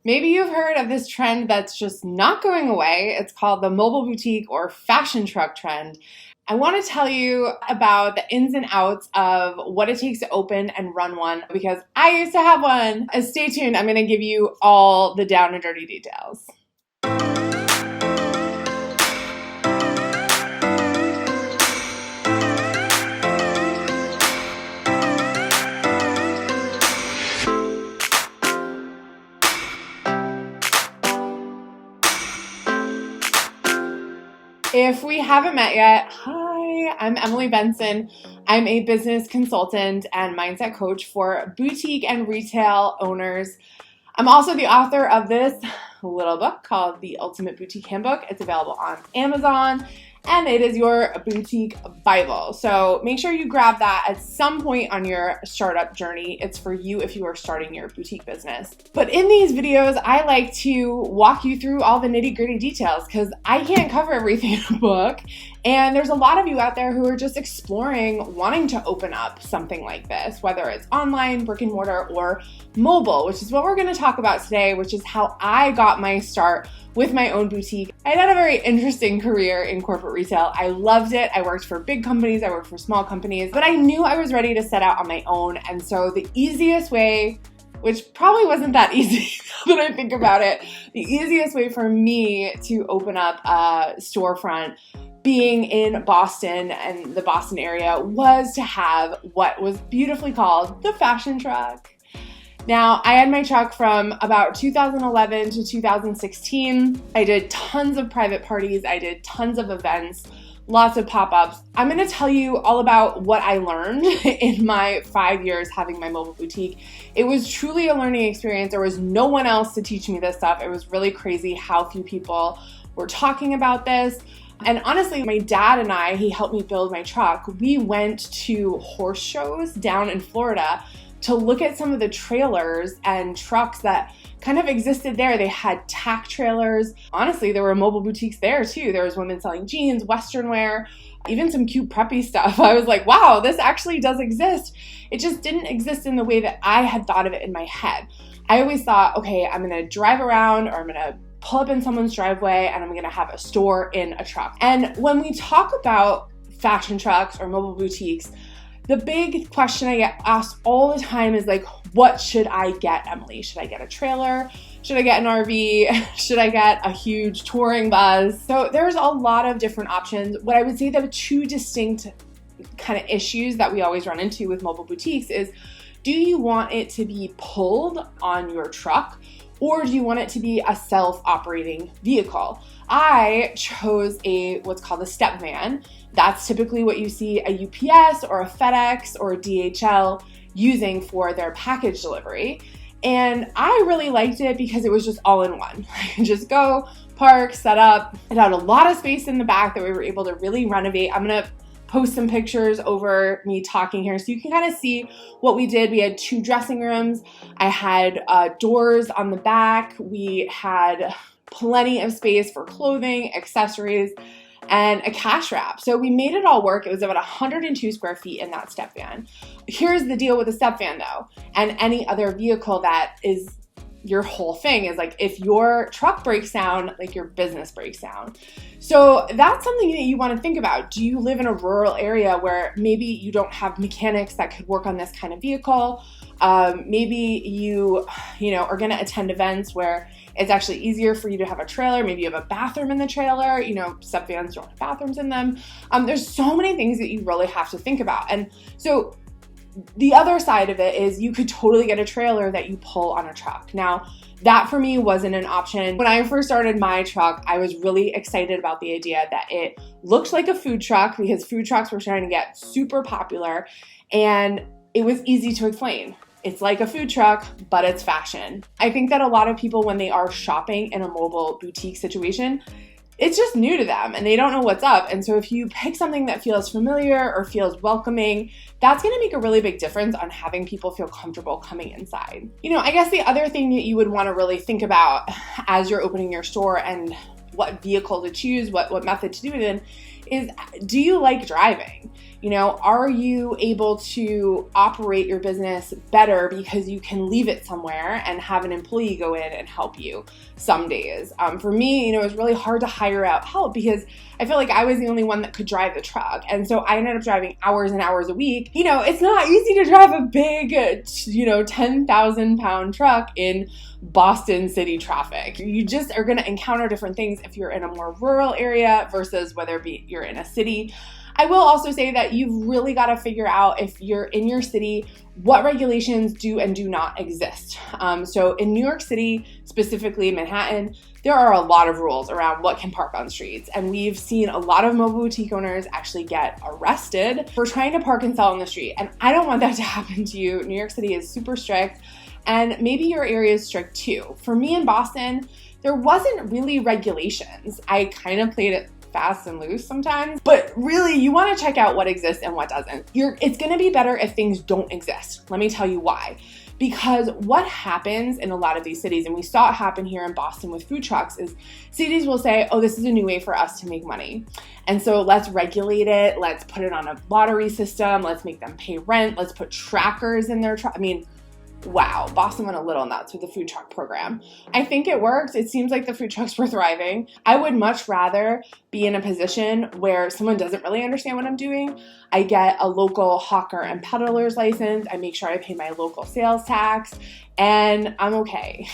Maybe you've heard of this trend that's just not going away. It's called the mobile boutique or fashion truck trend. I want to tell you about the ins and outs of what it takes to open and run one because I used to have one. Stay tuned. I'm going to give you all the down and dirty details. If we haven't met yet, hi, I'm Emily Benson. I'm a business consultant and mindset coach for boutique and retail owners. I'm also the author of this little book called The Ultimate Boutique Handbook. It's available on Amazon, and it is your boutique Bible. So make sure you grab that at some point on your startup journey. It's for you if you are starting your boutique business. But in these videos, I like to walk you through all the nitty-gritty details because I can't cover everything in a book. And there's a lot of you out there who are just exploring wanting to open up something like this, whether it's online, brick and mortar, or mobile, which is what we're going to talk about today, which is how I got my start with my own boutique. I had a very interesting career in corporate retail. I loved it. I worked for big companies, I worked for small companies, but I knew I was ready to set out on my own. And so the easiest way, which probably wasn't that easy when I think about it, the easiest way for me to open up a storefront being in Boston and the Boston area was to have what was beautifully called the fashion truck. Now, I had my truck from about 2011 to 2016. I did tons of private parties. I did tons of events, lots of pop-ups. I'm going to tell you all about what I learned in my 5 years having my mobile boutique. It was truly a learning experience. There was no one else to teach me this stuff. It was really crazy how few people were talking about this. And honestly, my dad and I, he helped me build my truck. We went to horse shows down in Florida to look at some of the trailers and trucks that kind of existed there. They had tack trailers. Honestly, there were mobile boutiques there too. There was women selling jeans, Western wear, even some cute preppy stuff. I was like, wow, this actually does exist. It just didn't exist in the way that I had thought of it in my head. I always thought, okay, I'm gonna drive around or I'm gonna pull up in someone's driveway and I'm gonna have a store in a truck. And when we talk about fashion trucks or mobile boutiques, the big question I get asked all the time is like, what should I get, Emily? Should I get a trailer? Should I get an RV? Should I get a huge touring bus? So there's a lot of different options. What I would say the two distinct kind of issues that we always run into with mobile boutiques is, do you want it to be pulled on your truck or do you want it to be a self-operating vehicle? I chose what's called a step van. That's typically what you see a UPS or a FedEx or a DHL using for their package delivery. And I really liked it because it was just all in one. I could just go, park, set up. It had a lot of space in the back that we were able to really renovate. I'm gonna post some pictures over me talking here so you can kind of see what we did. We had 2 dressing rooms. I had doors on the back. We had plenty of space for clothing, accessories, and a cash wrap. So we made it all work. It was about 102 square feet in that step van. Here's the deal with a step van though, and any other vehicle that is your whole thing is like, if your truck breaks down, like your business breaks down. So that's something that you want to think about. Do you live in a rural area where maybe you don't have mechanics that could work on this kind of vehicle? Maybe you are going to attend events where it's actually easier for you to have a trailer. Maybe you have a bathroom in the trailer. Step vans don't have bathrooms in them. There's so many things that you really have to think about. And so the other side of it is you could totally get a trailer that you pull on a truck. Now, that for me wasn't an option. When I first started my truck, I was really excited about the idea that it looked like a food truck because food trucks were starting to get super popular and it was easy to explain. It's like a food truck, but it's fashion. I think that a lot of people, when they are shopping in a mobile boutique situation, it's just new to them and they don't know what's up. And so if you pick something that feels familiar or feels welcoming, that's gonna make a really big difference on having people feel comfortable coming inside. I guess the other thing that you would wanna really think about as you're opening your store and what vehicle to choose, what method to do it in, is do you like driving? Are you able to operate your business better because you can leave it somewhere and have an employee go in and help you some days? For me, it was really hard to hire out help because I felt like I was the only one that could drive the truck. And so I ended up driving hours and hours a week. It's not easy to drive a big, 10,000 pound truck in Boston city traffic. You just are going to encounter different things if you're in a more rural area versus whether it be you're in a city. I will also say that you've really got to figure out, if you're in your city, what regulations do and do not exist. So in New York City, specifically Manhattan, there are a lot of rules around what can park on streets. And we've seen a lot of mobile boutique owners actually get arrested for trying to park and sell on the street. And I don't want that to happen to you. New York City is super strict, and maybe your area is strict too. For me in Boston, there wasn't really regulations. I kind of played it fast and loose sometimes, but really you want to check out what exists and what doesn't. It's going to be better if things don't exist. Let me tell you why. Because what happens in a lot of these cities, and we saw it happen here in Boston with food trucks, is cities will say, oh, this is a new way for us to make money. And so let's regulate it. Let's put it on a lottery system. Let's make them pay rent. Let's put trackers in their truck. Wow, Boston went a little nuts with the food truck program. I think it worked. It seems like the food trucks were thriving. I would much rather be in a position where someone doesn't really understand what I'm doing. I get a local hawker and peddler's license. I make sure I pay my local sales tax, and I'm okay.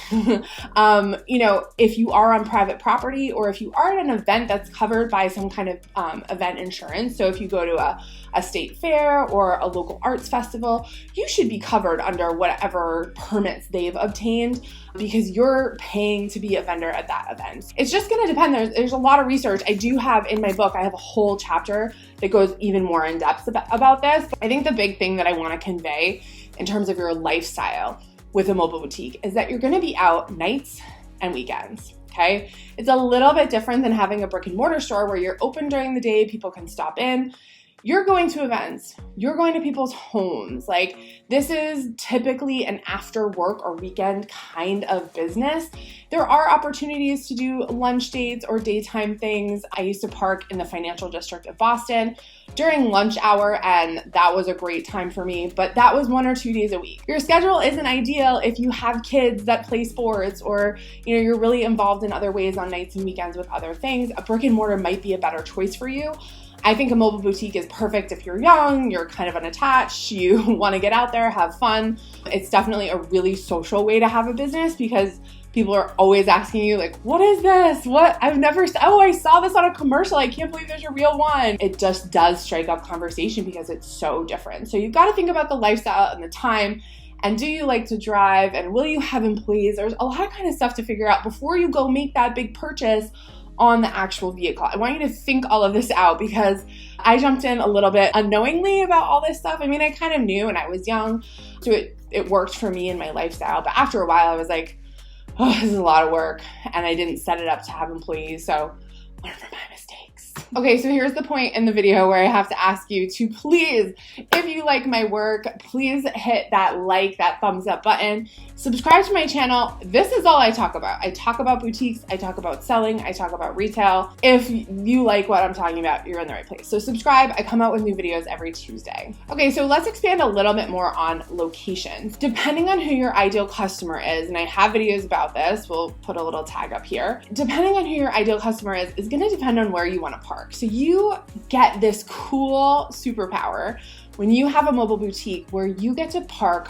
If you are on private property, or if you are at an event that's covered by some kind of event insurance, so if you go to a state fair or a local arts festival, you should be covered under whatever permits they've obtained, because you're paying to be a vendor at that event. It's just going to depend. There's a lot of research. I do have in my book, I have a whole chapter that goes even more in depth about this. I think the big thing that I want to convey in terms of your lifestyle with a mobile boutique is that you're going to be out nights and weekends. Okay. It's a little bit different than having a brick and mortar store where you're open during the day, people can stop in. You're going to events, you're going to people's homes. Like, this is typically an after work or weekend kind of business. There are opportunities to do lunch dates or daytime things. I used to park in the financial district of Boston during lunch hour, and that was a great time for me, but that was 1 or 2 days a week. Your schedule isn't ideal if you have kids that play sports, or you're really involved in other ways on nights and weekends with other things. A brick and mortar might be a better choice for you. I think a mobile boutique is perfect if you're young, you're kind of unattached, you want to get out there, have fun. It's definitely a really social way to have a business, because people are always asking you, like, what is this? I saw this on a commercial. I can't believe there's a real one. It just does strike up conversation because it's so different. So you've got to think about the lifestyle and the time. And do you like to drive? And will you have employees? There's a lot of kind of stuff to figure out before you go make that big purchase on the actual vehicle. I want you to think all of this out, because I jumped in a little bit unknowingly about all this stuff. I kind of knew when I was young, so it worked for me in my lifestyle. But after a while, I was like, oh, this is a lot of work. And I didn't set it up to have employees. So learn from my mistakes. Okay, so here's the point in the video where I have to ask you to please, if you like my work, please hit that thumbs up button. Subscribe to my channel. This is all I talk about. I talk about boutiques. I talk about selling. I talk about retail. If you like what I'm talking about, you're in the right place. So subscribe. I come out with new videos every Tuesday. Okay, so let's expand a little bit more on locations. Depending on who your ideal customer is, and I have videos about this, we'll put a little tag up here. Depending on who your ideal customer is going to depend on where you want to park. So you get this cool superpower when you have a mobile boutique where you get to park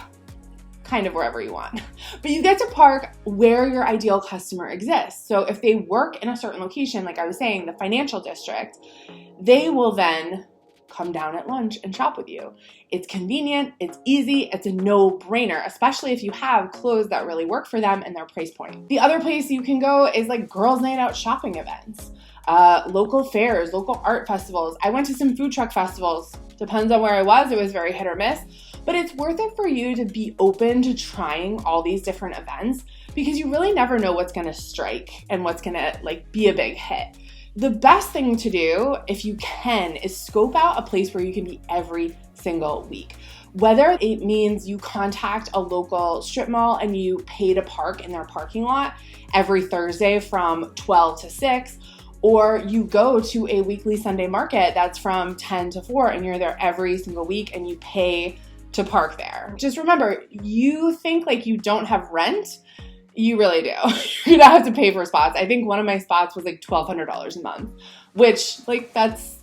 kind of wherever you want, but you get to park where your ideal customer exists. So if they work in a certain location, like I was saying, the financial district, they will then come down at lunch and shop with you. It's convenient, it's easy, it's a no-brainer, especially if you have clothes that really work for them and their price point. The other place you can go is like girls' night out shopping events, local fairs, local art festivals. I went to some food truck festivals. Depends on where I was. It was very hit or miss. But it's worth it for you to be open to trying all these different events, because you really never know what's going to strike and what's going to be a big hit. The best thing to do, if you can, is scope out a place where you can be every single week. Whether it means you contact a local strip mall and you pay to park in their parking lot every Thursday from 12 to 6, Or you go to a weekly Sunday market that's from 10 to 4 and you're there every single week and you pay to park there. Just remember, you think like you don't have rent. You really do. You're gonna have to pay for spots. I think one of my spots was like $1,200 a month, which like that's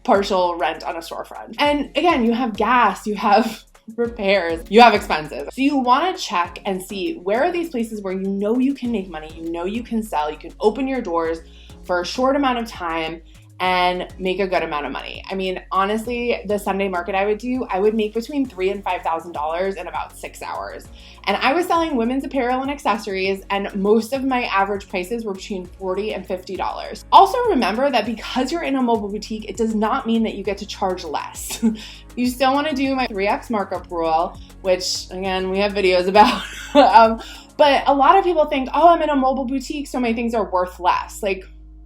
partial rent on a storefront. And again, you have gas, you have repairs, you have expenses. So you want to check and see where are these places where you know you can make money, you know you can sell, you can open your doors for a short amount of time and make a good amount of money. I mean, honestly, the Sunday market I would make between $3,000 and $5,000 in about 6 hours. And I was selling women's apparel and accessories, and most of my average prices were between $40 and $50. Also remember that because you're in a mobile boutique, it does not mean that you get to charge less. You still want to do my 3x markup rule, which again, we have videos about. But a lot of people think, oh, I'm in a mobile boutique, so my things are worth less. Like,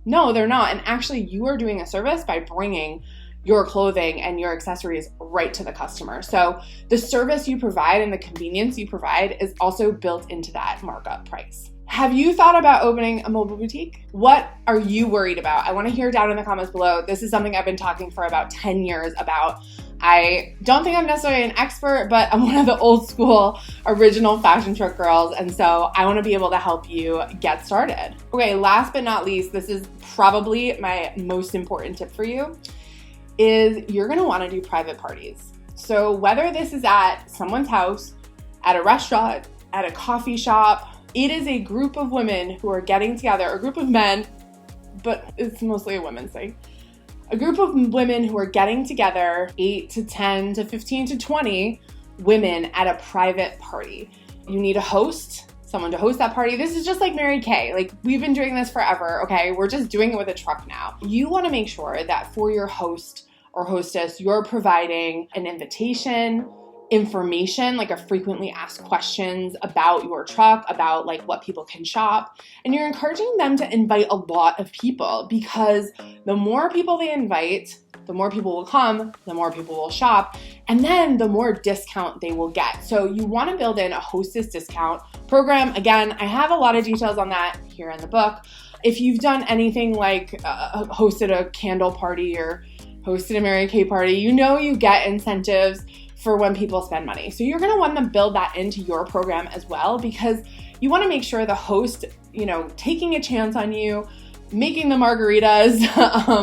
no, they're not. And actually, you are doing a service by bringing your clothing and your accessories right to the customer. So the service you provide and the convenience you provide is also built into that markup price. Have you thought about opening a mobile boutique? What are you worried about? I want to hear down in the comments below. This is something I've been talking for about 10 years about. I don't think I'm necessarily an expert, but I'm one of the old school original fashion truck girls. And so I want to be able to help you get started. Okay, last but not least, this is probably my most important tip for you, is you're going to want to do private parties. So whether this is at someone's house, at a restaurant, at a coffee shop, it is a group of women who are getting together, a group of men, but it's mostly a women's thing. A group of women who are getting together, 8 to 10 to 15 to 20 women at a private party. You need a host, someone to host that party. This is just like Mary Kay. Like, we've been doing this forever, okay? We're just doing it with a truck now. You want to make sure that for your host or hostess, you're providing an invitation, information, like a frequently asked questions about your truck, about like what people can shop. And you're encouraging them to invite a lot of people, because the more people they invite, the more people will come, the more people will shop, and then the more discount they will get. So you want to build in a hostess discount program. Again, I have a lot of details on that here in the book. If you've done anything like hosted a candle party or hosted a Mary Kay party, you know you get incentives for when people spend money. So you're going to want to build that into your program as well, because you want to make sure the host, taking a chance on you, making the margaritas,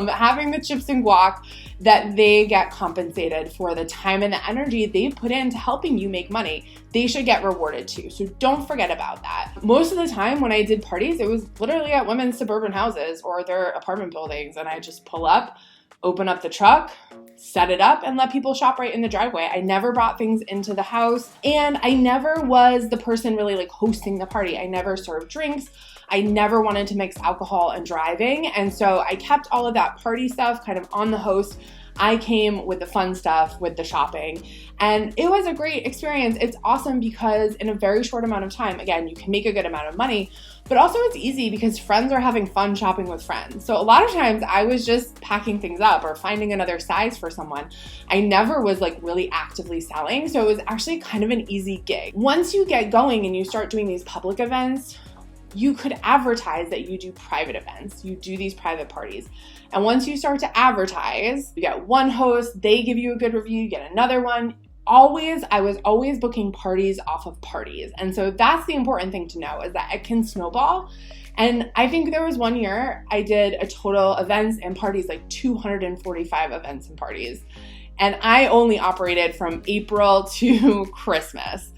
having the chips and guac, that they get compensated for the time and the energy they put into helping you make money. They should get rewarded too. So don't forget about that. Most of the time when I did parties, it was literally at women's suburban houses or their apartment buildings, and I just pull up, open up the truck, set it up, and let people shop right in the driveway. I never brought things into the house, and I never was the person really like hosting the party. I never served drinks. I never wanted to mix alcohol and driving, and so I kept all of that party stuff kind of on the host. I came with the fun stuff, with the shopping, and it was a great experience. It's awesome because in a very short amount of time, again, you can make a good amount of money, but also it's easy because friends are having fun shopping with friends. So a lot of times I was just packing things up or finding another size for someone. I never was like really actively selling, so it was actually kind of an easy gig. Once you get going and you start doing these public events, you could advertise that you do private events, you do these private parties. And once you start to advertise, you get one host, they give you a good review, you get another one. I was always booking parties off of parties. And so that's the important thing to know, is that it can snowball. And I think there was one year I did a total events and parties, like 245 events and parties. And I only operated from April to Christmas.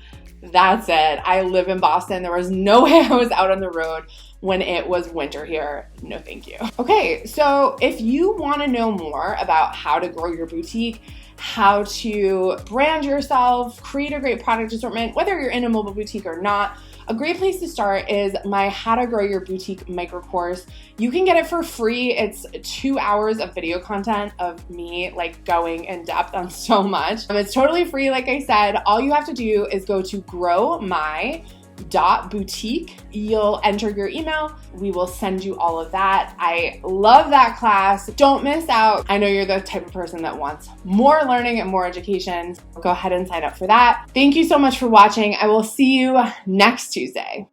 That's it. I live in Boston. There was no way I was out on the road when it was winter here. No, thank you. Okay, so if you want to know more about how to grow your boutique, how to brand yourself, create a great product assortment, whether you're in a mobile boutique or not, a great place to start is my How to Grow Your Boutique micro course. You can get it for free. It's 2 hours of video content of me like going in depth on so much. It's totally free. Like I said, all you have to do is go to growmy.boutique. You'll enter your email. We will send you all of that. I love that class. Don't miss out. I know you're the type of person that wants more learning and more education. Go ahead and sign up for that. Thank you so much for watching. I will see you next Tuesday.